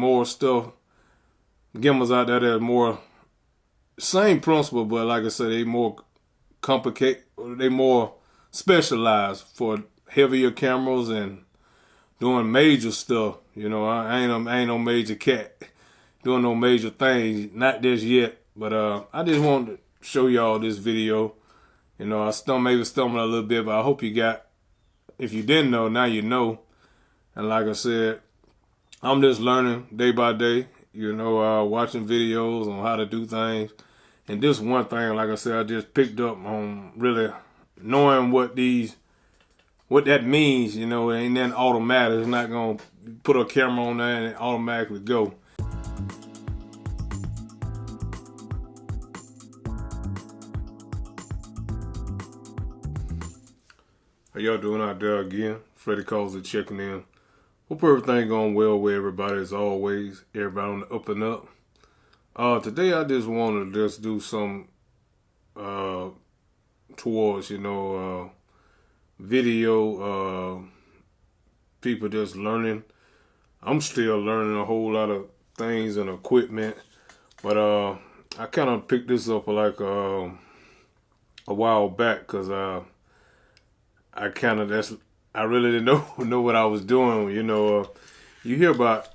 more stuff, gimbals out there that are more same principle, but like I said, they more complicated, they more specialized for heavier cameras and doing major stuff. You know, I ain't no major cat doing no major things, not this yet. But I just wanted to show y'all this video. You know, I maybe stumbled a little bit, but I hope you got. If you didn't know, now you know. And like I said, I'm just learning day by day. You know, watching videos on how to do things. And this one thing, like I said, I just picked up on really knowing what that means. You know, it ain't nothing automatic. It's not gonna put a camera on there and it automatically go. How y'all doing out there again? Freddie Calls it checking in. Hope everything going well with everybody as always. Everybody on the up and up. Today I just want to just do some towards, you know, video, people just learning. I'm still learning a whole lot of things and equipment, but I kind of picked this up like a while back because I really didn't know what I was doing. You know, you hear about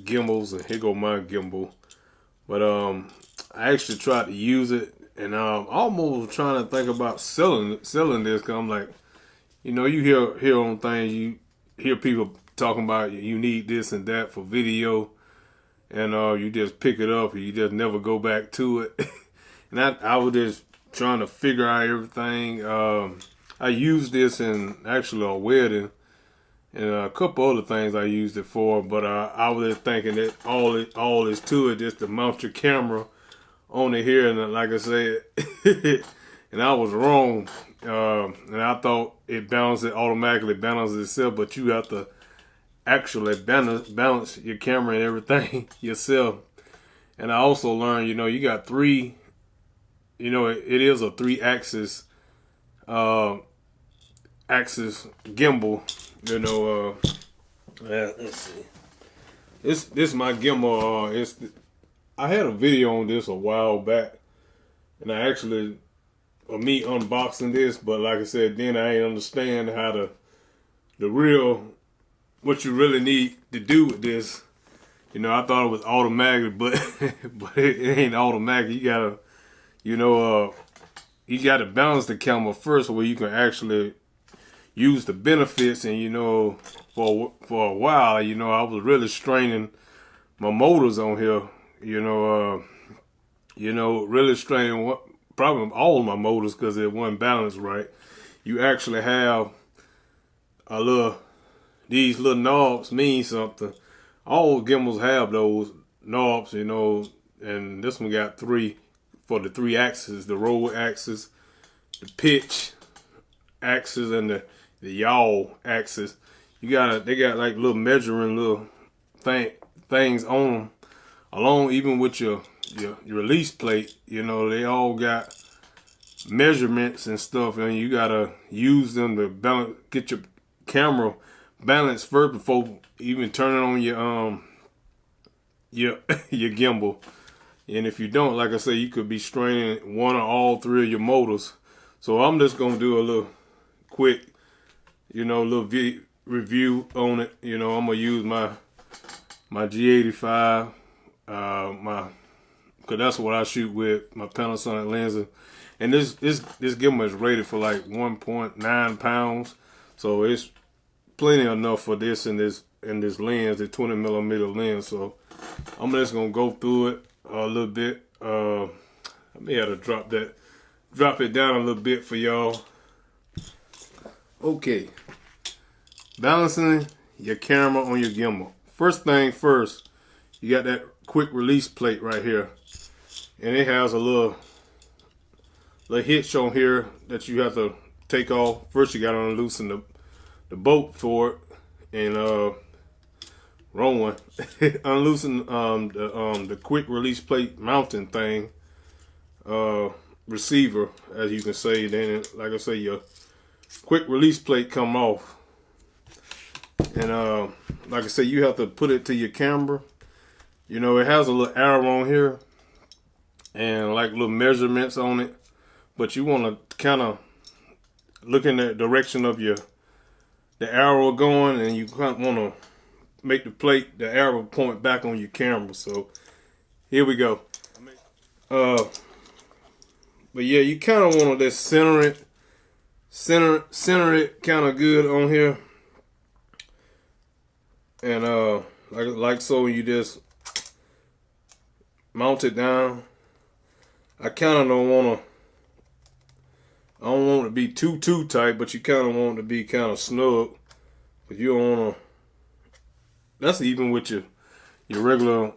gimbals, and here go my gimbal. But I actually tried to use it, and I'm almost trying to think about selling this, because I'm like, you know, you hear on things, you hear people talking about you need this and that for video, and you just pick it up and you just never go back to it. And I was just trying to figure out everything. I used this in actually a wedding and a couple other things I used it for, but I was just thinking that all is to it, just to mount your camera on it here, and like I said, and I was wrong, and I thought it automatically balances itself, but you have to actually balance your camera and everything yourself. And I also learned, you know, you got three, you know, it is a 3-axis gimbal. You know, let's see. This is my gimbal. I had a video on this a while back, and I actually me unboxing this. But like I said, then I ain't understand how what you really need to do with this. You know, I thought it was automatic, but but it ain't automatic. You gotta, you know, you gotta balance the camera first, where you can actually use the benefits. And you know, for a while, you know, I was really straining my motors on here. You know, really straining probably all my motors because it wasn't balanced right. You actually have these little knobs mean something. All gimbals have those knobs, you know, and this one got 3 for the 3 axes: the roll axis, the pitch axis, and the yaw axis. They got like little measuring little things on them, along even with your release plate. You know, they all got measurements and stuff, and you gotta use them to balance, get your camera balanced first before even turning on your gimbal. And if you don't, like I say, you could be straining one or all 3 of your motors. So I'm just gonna do a little quick, you know, little review on it. You know, I'm gonna use my G85, cause that's what I shoot with, my Panasonic lenses. And this gimbal is rated for like 1.9 pounds, so it's plenty enough for this and this lens, the 20mm lens. So I'm just gonna go through it a little bit. I may have to drop it down a little bit for y'all. Okay, balancing your camera on your gimbal. First thing first, you got that quick release plate right here, and it has a little hitch on here that you have to take off. First, you got to unloosen the bolt for it, and wrong one. Unloosen the quick release plate mounting thing, receiver, as you can say. Then, like I say, your quick release plate come off, and like I say, you have to put it to your camera, You know, it has a little arrow on here and like little measurements on it, but you want to kind of look in the direction of the arrow going, and you kind of want to make the arrow point back on your camera. So here we go. But yeah, you kind of want to just center it kind of good on here, and like so. You just mount it down. I kind of don't want it to be too tight, but you kind of want it to be kind of snug. But you don't want to. That's even with your regular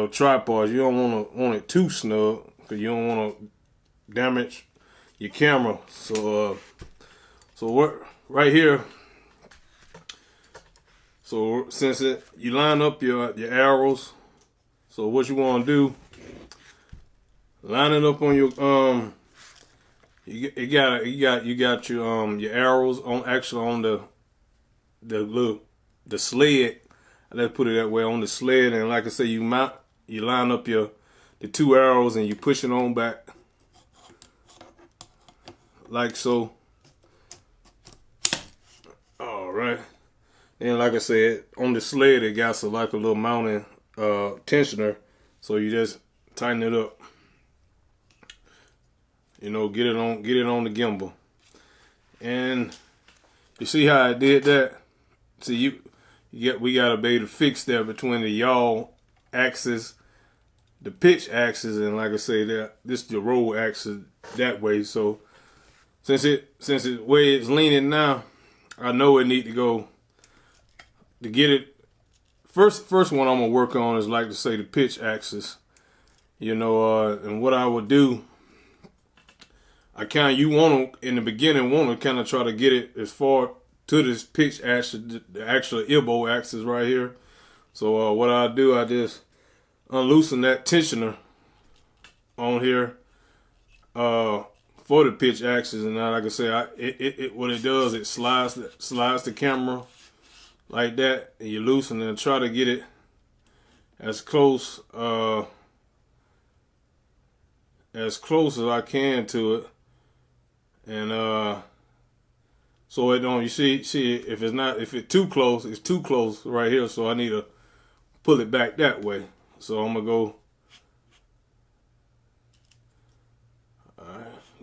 tripod. You don't want it too snug, because you don't want to damage your camera. So what right here. So since you line up your arrows, so what you want to do, line it up on your you got your arrows on the sled. Let's put it that way, on the sled, and like I say, you line up the two arrows and you push it on back like so. All right. And like I said, on the sled it got like a little mounting tensioner, so you just tighten it up. You know, get it on the gimbal. And you see how I did that? See, we gotta be able to fix that between the yaw axis, the pitch axis, and like I say, this is the roll axis that way. So since it way it's leaning now, I know it need to go to get it. First one I'm gonna work on is, like to say, the pitch axis. You know, and what I would do, you want to in the beginning want to kind of try to get it as far to this pitch axis, the actual elbow axis right here. So what I do, I just unloosen that tensioner on here for the pitch axis, and now, like I say, what it does, it slides the camera like that, and you loosen and try to get it as close as I can to it, and so it don't, you see if it's too close, it's too close right here, so I need to pull it back that way. So I'm gonna go,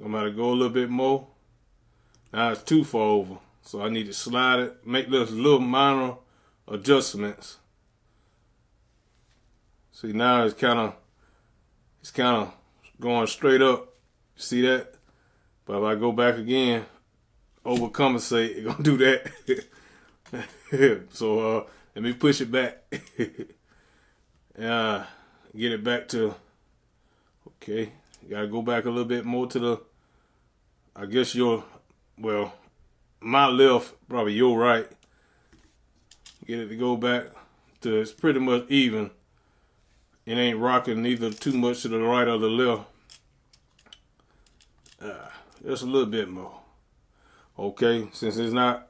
I'm gonna go a little bit more. Now it's too far over, so I need to slide it, make those little minor adjustments. See, now it's kind of going straight up. See that? But if I go back again, overcompensate, it's gonna do that. So let me push it back. Get it back to, okay. You gotta go back a little bit more to the, I guess my left, probably your right. Get it to go back to, it's pretty much even. It ain't rocking neither too much to the right or the left. Just a little bit more. Okay, since it's not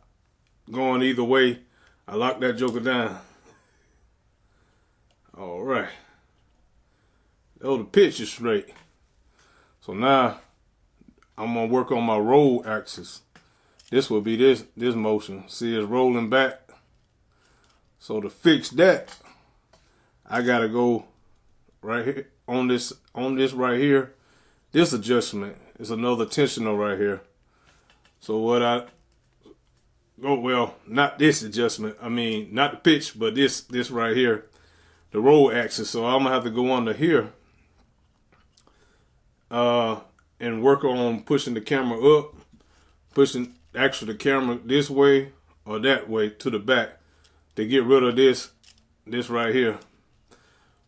going either way, I lock that joker down. All right. Oh, the pitch is straight. So now I'm gonna work on my roll axis. This will be this motion. See, it's rolling back. So to fix that, I gotta go right here on this right here. This adjustment is another tensioner right here. So what I go, well, not this adjustment. I mean, not the pitch, but this right here, the roll axis. So I'm gonna have to go under here, and work on pushing the camera up, pushing actually the camera this way or that way to the back to get rid of this right here.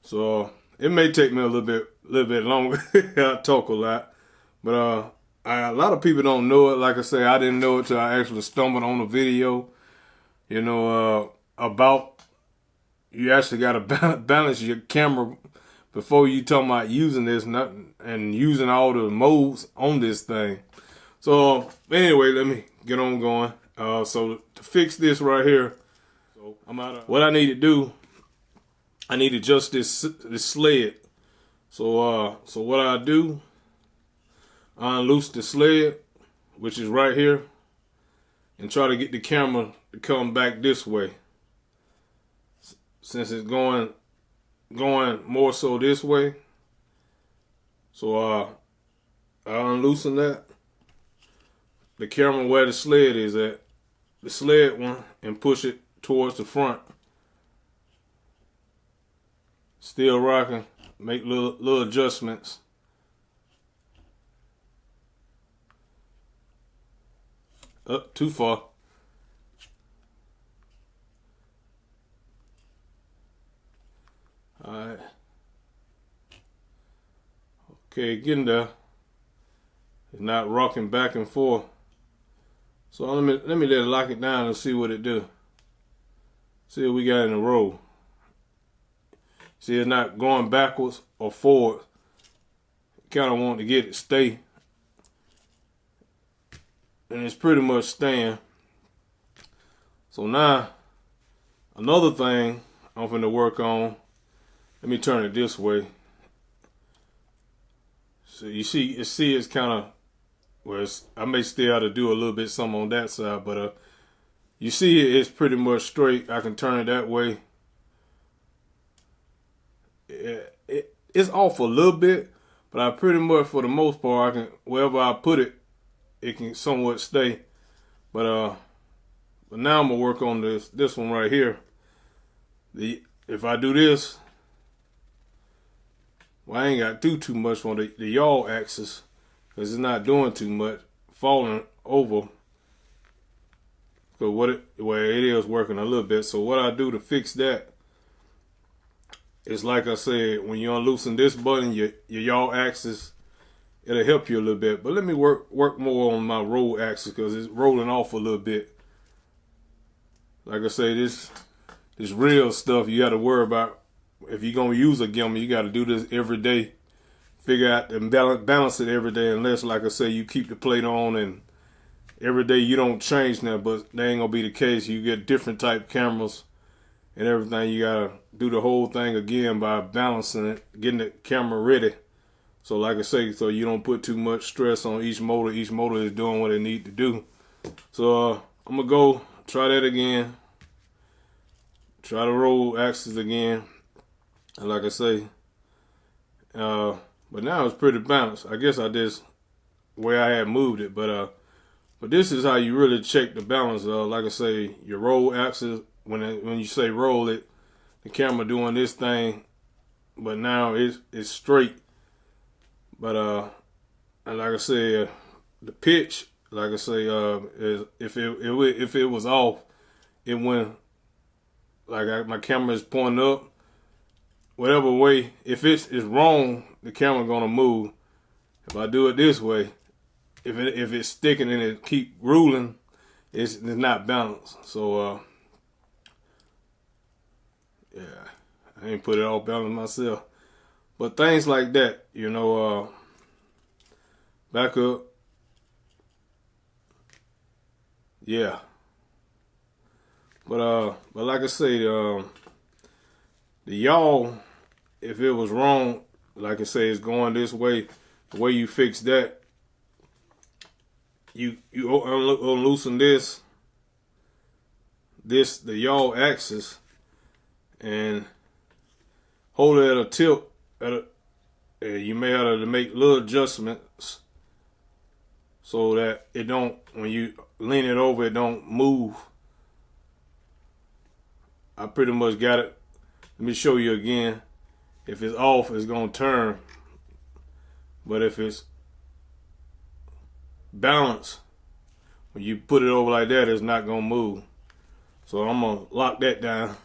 So it may take me a little bit longer. I talk a lot, but a lot of people don't know it. Like I say, I didn't know it till I actually stumbled on a video, you know, about you actually got to balance your camera before you talking about using this and using all the modes on this thing. So anyway, let me get on going. So to fix this right here, so what I need to do, I need to adjust this sled. So what I do, I unloose the sled, which is right here, and try to get the camera to come back this way. Since it's going more so this way. So I unloosen that. The camera where the sled is at, the sled one, and push it towards the front. Still rocking. Make little adjustments. Up too far. Alright. Okay, getting there. It's not rocking back and forth. So let me let it lock it down and see what it do. See what we got in a row. See, it's not going backwards or forward. Kind of want to get it stay. And it's pretty much staying. So now, another thing I'm finna work on. Let me turn it this way. So you see, it's kind of, well, I may still have to do a little bit something on that side, but you see it's pretty much straight. I can turn it that way. It's off a little bit, but I pretty much, for the most part, I can, wherever I put it, it can somewhat stay. But now I'm gonna work on this one right here. If I do this, well, I ain't got to do too much on the yaw axis because it's not doing too much, falling over. So it is working a little bit. So what I do to fix that is, like I said, when you unloosen this button, your yaw axis, it'll help you a little bit. But let me work more on my roll axis because it's rolling off a little bit. Like I say, this real stuff you got to worry about. If you're going to use a gimbal, you got to do this every day. Figure out and balance it every day, unless, like I say, you keep the plate on and every day you don't change that. But that ain't going to be the case. You get different type cameras and everything. You got to do the whole thing again by balancing it, getting the camera ready. So like I say, so you don't put too much stress on each motor. Each motor is doing what it need to do. So I'm going to go try that again. Try the roll axis again. And like I say, but now it's pretty balanced. I guess I just, where I had moved it. But this is how you really check the balance. Like I say, your roll axis, when you say roll it, the camera doing this thing, but now it's straight. But and like I say, the pitch, like I say, is if it was off, it went like my camera is pointing up. Whatever way, if it's wrong, the camera gonna move. If I do it this way, if it's sticking and it keep ruling, it's not balanced. So yeah, I ain't put it all balanced myself. But things like that, you know, back up, yeah. But like I say, the yaw, if it was wrong, like I say, it's going this way. The way you fix that, you unloosen the yaw axis, and hold it at a tilt. You may have to make little adjustments so that it don't, when you lean it over, it don't move. I pretty much got it. Let me show you again. If it's off, it's gonna turn. But if it's balanced, when you put it over like that, it's not gonna move. So I'm gonna lock that down.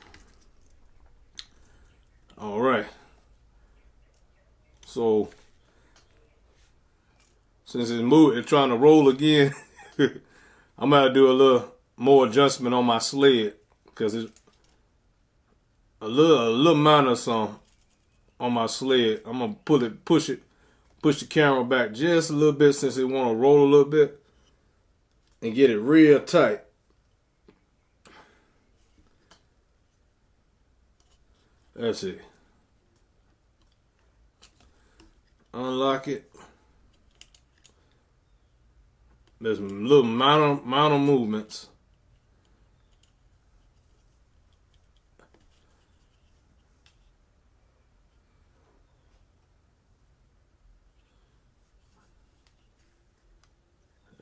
All right. So since it's trying to roll again, I'm gonna do a little more adjustment on my sled because it's a little minor some on my sled. I'm gonna push the camera back just a little bit since it want to roll a little bit, and get it real tight. That's it. Unlock it. There's little minor movements.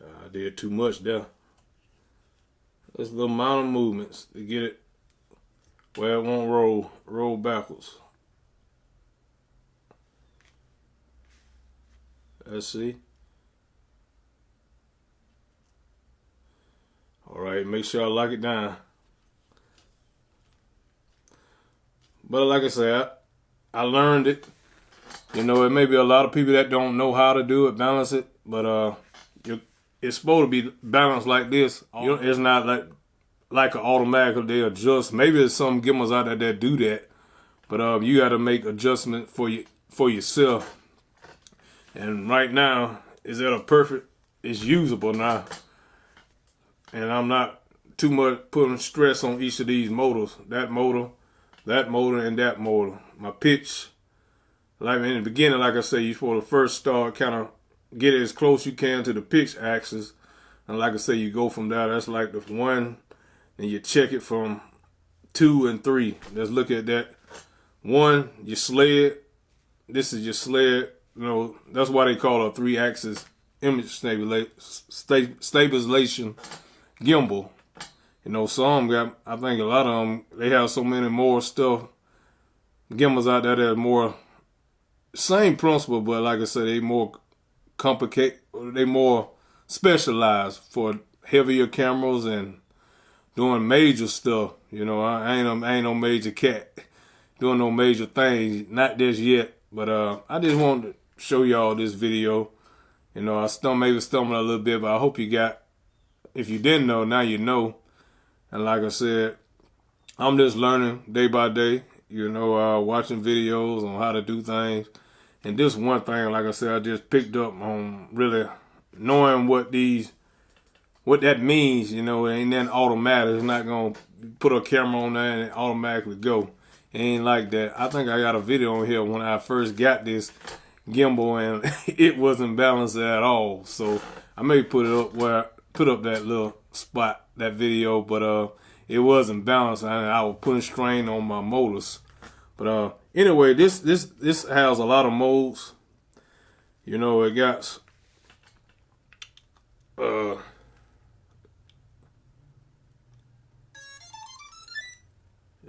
I did too much there. There's little minor movements to get it where it won't roll backwards. Let's see. All right, make sure I lock it down. But like I said, I learned it. You know, it may be a lot of people that don't know how to do it, balance it, but it's supposed to be balanced like this. It's not like an automatic, they adjust. Maybe there's some gimbals out there that do that, but you got to make adjustment for yourself. And right now, it's at a perfect. It's usable now, and I'm not too much putting stress on each of these motors. That motor, and that motor. My pitch, like in the beginning, like I say, you're supposed to first start kind of get as close you can to the pitch axis, and like I say, you go from there. That's like the 1, and you check it from 2 and 3. Let's look at that. 1, your sled. This is your sled. You know, that's why they call it a 3-axis image stabilization gimbal. You know, some got, I think a lot of them, they have so many more stuff, gimbals out there that are more, same principle, but like I said, they more complicated, they more specialized for heavier cameras and doing major stuff. You know, I ain't no major cat doing no major things, not this yet. But I just wanted to show y'all this video. You know, I maybe stumbled a little bit, but I hope you got, if you didn't know, now you know. And like I said, I'm just learning day by day, you know, watching videos on how to do things. And this one thing, like I said, I just picked up on really knowing what that means. You know, it ain't nothing automatic. It's not going to put a camera on there and it automatically go. It ain't like that. I think I got a video on here when I first got this gimbal and it wasn't balanced at all. So I may put up that little spot, that video, but it wasn't balanced and I was putting strain on my motors. But anyway, this has a lot of modes. You know, it got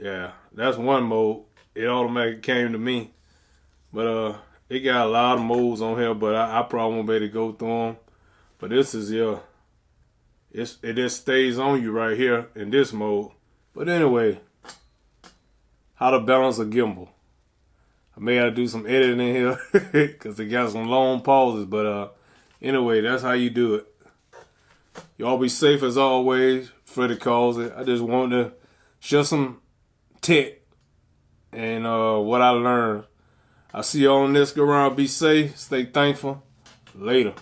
yeah, that's one mode. It automatically came to me. But it got a lot of modes on here, but I probably won't be able to go through them. But this is it just stays on you right here in this mode. But anyway, how to balance a gimbal. I may have to do some editing in here because it got some long pauses. But anyway, that's how you do it. Y'all be safe as always. Freddie calls it. I just wanted to share some tech and what I learned. I'll see y'all on this. Go around, be safe, stay thankful. Later.